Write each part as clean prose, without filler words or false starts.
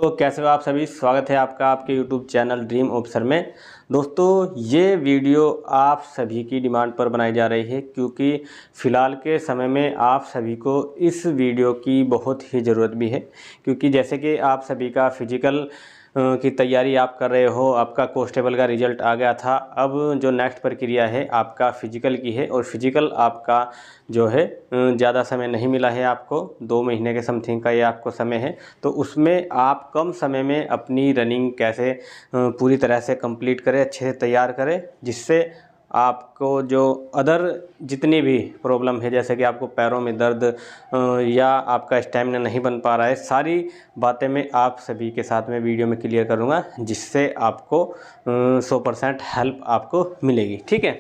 तो कैसे हो आप सभी। स्वागत है आपका आपके YouTube चैनल ड्रीम ऑफिसर में। दोस्तों ये वीडियो आप सभी की डिमांड पर बनाई जा रही है क्योंकि फ़िलहाल के समय में आप सभी को इस वीडियो की बहुत ही ज़रूरत भी है। क्योंकि जैसे कि आप सभी का फिजिकल की तैयारी आप कर रहे हो, आपका कांस्टेबल का रिज़ल्ट आ गया था। अब जो नेक्स्ट प्रक्रिया है आपका फ़िजिकल की है और फिजिकल आपका जो है ज़्यादा समय नहीं मिला है आपको, 2 महीने के समथिंग का ये आपको समय है। तो उसमें आप कम समय में अपनी रनिंग कैसे पूरी तरह से कंप्लीट करें, अच्छे से तैयार करें, जिससे आपको जो अदर जितनी भी प्रॉब्लम है, जैसे कि आपको पैरों में दर्द या आपका स्टैमिना नहीं बन पा रहा है, सारी बातें मैं आप सभी के साथ में वीडियो में क्लियर करूँगा, जिससे आपको 100% हेल्प आपको मिलेगी। ठीक है,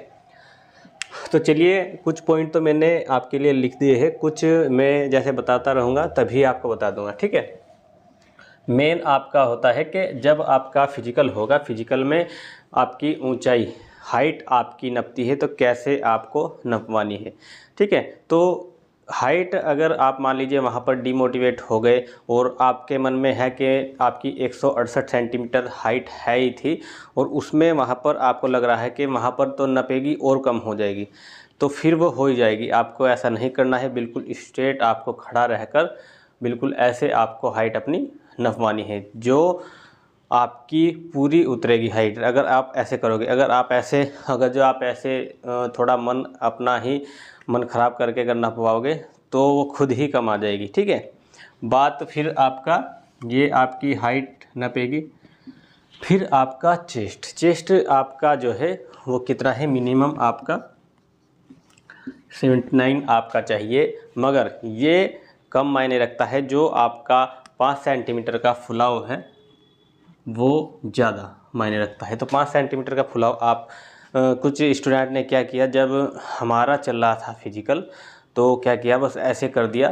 तो चलिए कुछ पॉइंट तो मैंने आपके लिए लिख दिए हैं, कुछ मैं जैसे बताता रहूँगा तभी आपको बता दूँगा। ठीक है, मेन आपका होता है कि जब आपका फिजिकल होगा, फिजिकल में आपकी ऊंचाई हाइट आपकी नपती है तो कैसे आपको नपवानी है। ठीक है, तो हाइट अगर आप मान लीजिए वहाँ पर डिमोटिवेट हो गए और आपके मन में है कि आपकी 168 सेंटीमीटर हाइट है ही थी और उसमें वहाँ पर आपको लग रहा है कि वहाँ पर तो नपेगी और कम हो जाएगी, तो फिर वो हो ही जाएगी। आपको ऐसा नहीं करना है, बिल्कुल स्ट्रेट आपको खड़ा रहकर बिल्कुल ऐसे आपको हाइट अपनी नपवानी है जो आपकी पूरी उतरेगी हाइट। अगर आप ऐसे करोगे, अगर जो आप ऐसे थोड़ा मन अपना ही मन ख़राब करके अगर नपवाओगे तो वो खुद ही कम आ जाएगी। ठीक है, बात फिर आपका ये आपकी हाइट नपेगी। फिर आपका चेस्ट आपका जो है वो कितना है, मिनिमम आपका 79 आपका चाहिए, मगर ये कम मायने रखता है। जो आपका 5 सेंटीमीटर का फुलाव है वो ज़्यादा मायने रखता है। तो 5 सेंटीमीटर का फुलाव आप कुछ स्टूडेंट ने क्या किया, जब हमारा चल रहा था फिजिकल तो क्या किया, बस ऐसे कर दिया,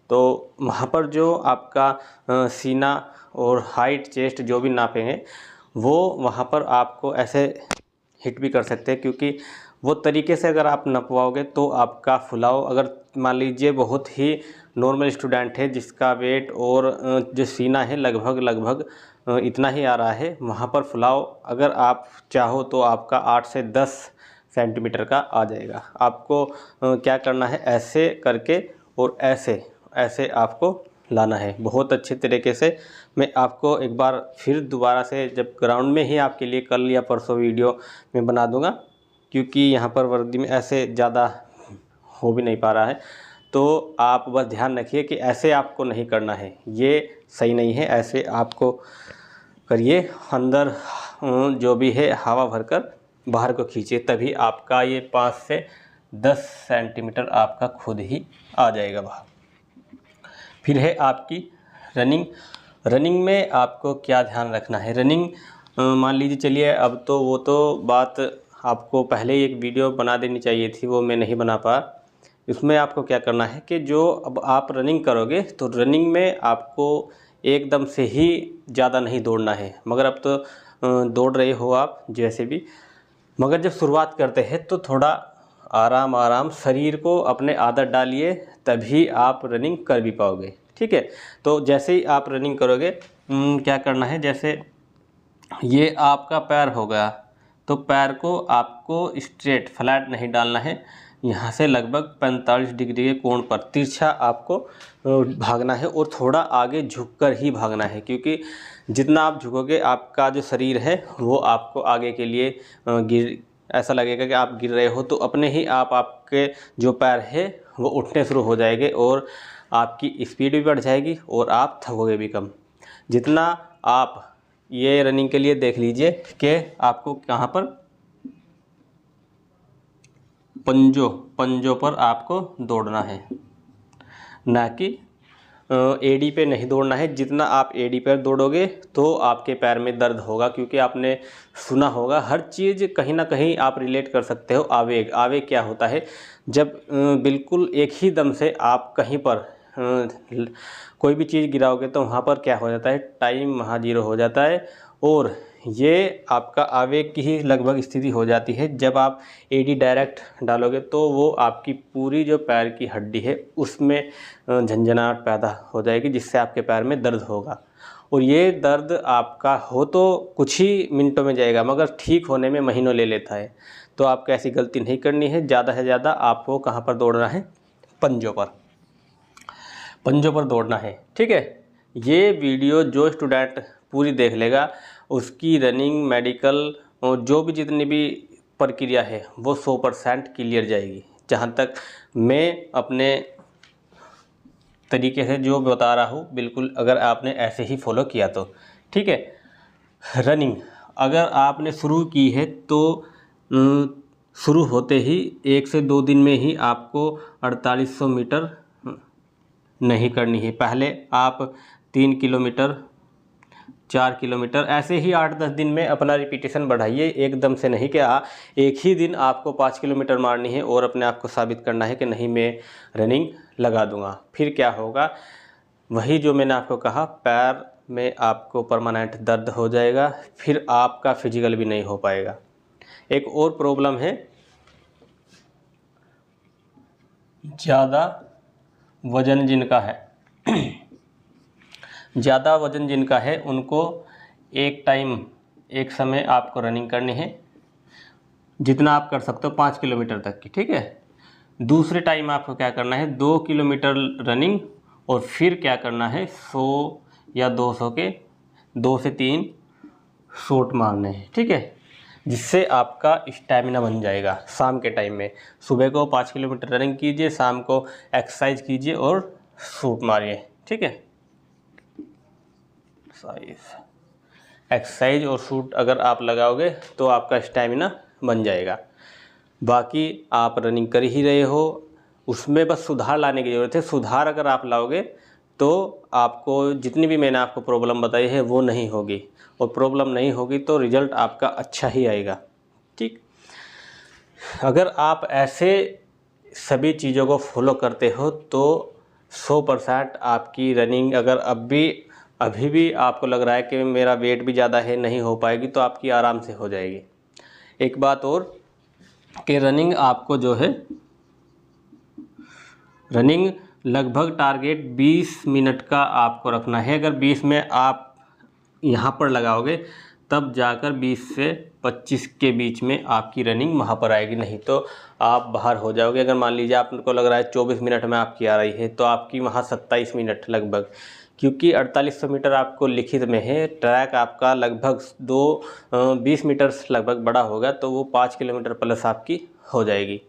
तो वहाँ पर जो आपका सीना और हाइट चेस्ट जो भी नापेंगे वो वहाँ पर आपको ऐसे हिट भी कर सकते हैं। क्योंकि वो तरीके से अगर आप नपवाओगे तो आपका फुलाव, अगर मान लीजिए बहुत ही नॉर्मल स्टूडेंट है जिसका वेट और जो सीना है लगभग इतना ही आ रहा है, वहाँ पर फुलाव अगर आप चाहो तो आपका 8 से 10 सेंटीमीटर का आ जाएगा। आपको क्या करना है, ऐसे करके और ऐसे ऐसे आपको लाना है बहुत अच्छे तरीके से। मैं आपको एक बार फिर दोबारा से जब ग्राउंड में ही आपके लिए कल या परसों वीडियो में बना दूंगा, क्योंकि यहाँ पर वर्दी में ऐसे ज़्यादा हो भी नहीं पा रहा है। तो आप बस ध्यान रखिए कि ऐसे आपको नहीं करना है, ये सही नहीं है। ऐसे आपको करिए, अंदर जो भी है हवा भरकर बाहर को खींचिए, तभी आपका ये 5 से 10 सेंटीमीटर आपका खुद ही आ जाएगा बाहर। फिर है आपकी रनिंग में आपको क्या ध्यान रखना है। रनिंग मान लीजिए, चलिए अब तो वो तो बात आपको पहले ही एक वीडियो बना देनी चाहिए थी, वो मैं नहीं बना पा। इसमें आपको क्या करना है कि जो अब आप रनिंग करोगे तो रनिंग में आपको एकदम से ही ज़्यादा नहीं दौड़ना है। मगर अब तो दौड़ रहे हो आप जैसे भी, मगर जब शुरुआत करते हैं तो थोड़ा आराम शरीर को अपने आदत डालिए, तभी आप रनिंग कर भी पाओगे। ठीक है, तो जैसे ही आप रनिंग करोगे क्या करना है, जैसे ये आपका पैर हो गया तो पैर को आपको स्ट्रेट फ्लैट नहीं डालना है, यहाँ से लगभग 45 डिग्री के कोण पर तिरछा आपको भागना है और थोड़ा आगे झुककर ही भागना है। क्योंकि जितना आप झुकोगे आपका जो शरीर है वो आपको आगे के लिए ऐसा लगेगा कि आप गिर रहे हो, तो अपने ही आपके जो पैर है वो उठने शुरू हो जाएंगे और आपकी स्पीड भी बढ़ जाएगी और आप थकोगे भी कम। जितना आप ये रनिंग के लिए देख लीजिए कि आपको कहाँ पर पंजों पर आपको दौड़ना है, ना कि एडी पे नहीं दौड़ना है। जितना आप एडी पर दौड़ोगे तो आपके पैर में दर्द होगा, क्योंकि आपने सुना होगा हर चीज़ कहीं ना कहीं आप रिलेट कर सकते हो। आवेग क्या होता है, जब बिल्कुल एक ही दम से आप कहीं पर कोई भी चीज़ गिराओगे तो वहाँ पर क्या हो जाता है, टाइम वहाँ 0 हो जाता है और ये आपका आवेग की ही लगभग स्थिति हो जाती है। जब आप एडी डायरेक्ट डालोगे तो वो आपकी पूरी जो पैर की हड्डी है उसमें झंझनाहट पैदा हो जाएगी, जिससे आपके पैर में दर्द होगा। और ये दर्द आपका हो तो कुछ ही मिनटों में जाएगा, मगर ठीक होने में महीनों ले लेता है। तो आपको ऐसी गलती नहीं करनी है। ज़्यादा से ज़्यादा आपको कहाँ पर दौड़ना है? पंजों पर, पंजों पर दौड़ना है, ठीक है। ये वीडियो जो स्टूडेंट पूरी देख लेगा उसकी रनिंग, मेडिकल और जो भी जितनी भी प्रक्रिया है वो 100% क्लियर जाएगी। जहाँ तक मैं अपने तरीके से जो बता रहा हूँ, बिल्कुल अगर आपने ऐसे ही फॉलो किया तो ठीक है। रनिंग अगर आपने शुरू की है तो शुरू होते ही 1 से 2 दिन में ही आपको 4800 मीटर नहीं करनी है। पहले आप 3 किलोमीटर, 4 किलोमीटर, ऐसे ही 8-10 दिन में अपना रिपीटेशन बढ़ाइए। एकदम से नहीं कि एक ही दिन आपको 5 किलोमीटर मारनी है और अपने आप को साबित करना है कि नहीं मैं रनिंग लगा दूंगा। फिर क्या होगा? वही जो मैंने आपको कहा, पैर में आपको परमानेंट दर्द हो जाएगा, फिर आपका फिजिकल भी नहीं हो पाएगा। एक और प्रॉब्लम है, ज़्यादा वज़न जिनका है ज़्यादा वज़न जिनका है उनको एक समय आपको रनिंग करनी है, जितना आप कर सकते हो 5 किलोमीटर तक की, ठीक है। दूसरे टाइम आपको क्या करना है? 2 किलोमीटर रनिंग और फिर क्या करना है? 100 या 200 के 2 से 3 शॉट मारने हैं, ठीक है, जिससे आपका स्टैमिना बन जाएगा। शाम के टाइम में सुबह को 5 किलोमीटर रनिंग कीजिए, शाम को एक्सरसाइज कीजिए और शॉट मारिए, ठीक है। एक्सरसाइज और शूट अगर आप लगाओगे तो आपका स्टैमिना बन जाएगा। बाकी आप रनिंग कर ही रहे हो, उसमें बस सुधार लाने की ज़रूरत है। सुधार अगर आप लाओगे तो आपको जितनी भी मैंने आपको प्रॉब्लम बताई है वो नहीं होगी, और प्रॉब्लम नहीं होगी तो रिज़ल्ट आपका अच्छा ही आएगा, ठीक। अगर आप ऐसे सभी चीज़ों को फॉलो करते हो तो 100% आपकी रनिंग, अगर अभी भी आपको लग रहा है कि मेरा वेट भी ज़्यादा है, नहीं हो पाएगी, तो आपकी आराम से हो जाएगी। एक बात और कि रनिंग आपको जो है, रनिंग लगभग टारगेट 20 मिनट का आपको रखना है। अगर 20 में आप यहाँ पर लगाओगे तब जाकर 20 से 25 के बीच में आपकी रनिंग वहाँ पर आएगी, नहीं तो आप बाहर हो जाओगे। अगर मान लीजिए आपको लग रहा है 24 मिनट में आपकी आ रही है तो आपकी वहाँ 27 मिनट लगभग, क्योंकि 4800 मीटर आपको लिखित में है। ट्रैक आपका लगभग 20 मीटर लगभग बड़ा होगा, तो वो 5 किलोमीटर प्लस आपकी हो जाएगी।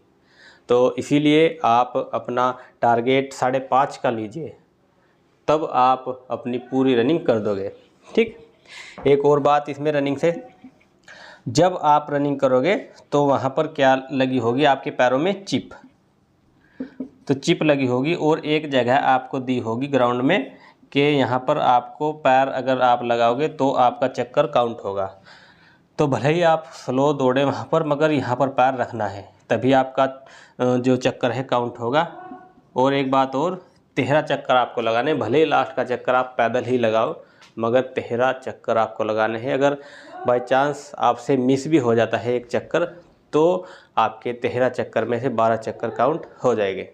तो इसीलिए आप अपना टारगेट 5.5 का लीजिए, तब आप अपनी पूरी रनिंग कर दोगे, ठीक। एक और बात इसमें रनिंग से, जब आप रनिंग करोगे तो वहाँ पर क्या लगी होगी? आपके पैरों में चिप, तो चिप लगी होगी और एक जगह आपको दी होगी ग्राउंड में कि यहाँ पर आपको पैर अगर आप लगाओगे तो आपका चक्कर काउंट होगा। तो भले ही आप स्लो दौड़े वहाँ पर, मगर यहाँ पर पैर रखना है, तभी आपका जो चक्कर है काउंट होगा। और एक बात और, 13 चक्कर आपको लगाने, भले ही लास्ट का चक्कर आप पैदल ही लगाओ, मगर 13 चक्कर आपको लगाने हैं। अगर बाय चांस आपसे मिस भी हो जाता है एक चक्कर, तो आपके 13 चक्कर में से 12 चक्कर काउंट हो जाएंगे,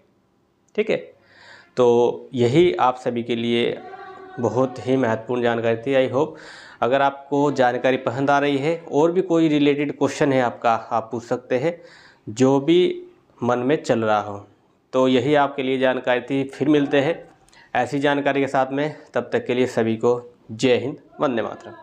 ठीक है। तो यही आप सभी के लिए बहुत ही महत्वपूर्ण जानकारी थी। आई होप अगर आपको जानकारी पसंद आ रही है, और भी कोई रिलेटेड क्वेश्चन है आपका, आप पूछ सकते हैं, जो भी मन में चल रहा हो। तो यही आपके लिए जानकारी थी। फिर मिलते हैं ऐसी जानकारी के साथ में, तब तक के लिए सभी को जय हिंद, वंदे मातरम।